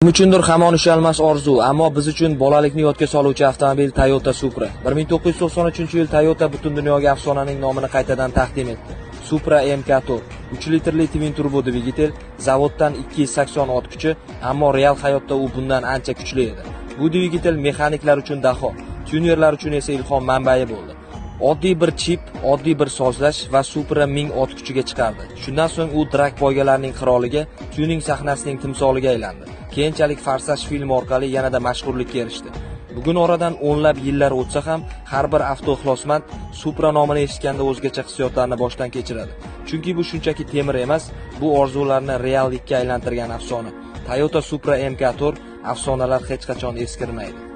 Uchundir hamon ushalmas orzu, ammo biz uchun bolalikni yodga soluvchi avtomobil Toyota Supra. 1993-yil Toyota butun dunyoga afsonaning nomini qaytadan taqdim etdi. Supra MK4 3 litrli twin turbo dvigatel, zavoddan 280 ot kuchi, ammo real hayotda u bundan ancha kuchli edi. Bu dvigatel mexaniklar uchun daho, tyunerlar uchun esa ilhom manbai bo'ldi. Oddiy bir chip, oddiy bir sozlash va Supra 1000 ot kuchiga chiqardi. Shundan so'ng u drag poygalarining qiroliga, tuning sahnasining timsoliga aylandi. Keyinchalik Farsaj film orqali yanada mashhurlikka erishdi. Bugun oradan o'nlab yillar o'tsa ham, har bir avtoixlosmand Supra nomini eshitganda o'zgacha hissiyotlarni boshdan kechiradi. Chunki bu shunchaki temir emas, bu orzularni reallikka aylantirgan afsona. Toyota Supra MK4 afsonalar hech qachon eskirmaydi.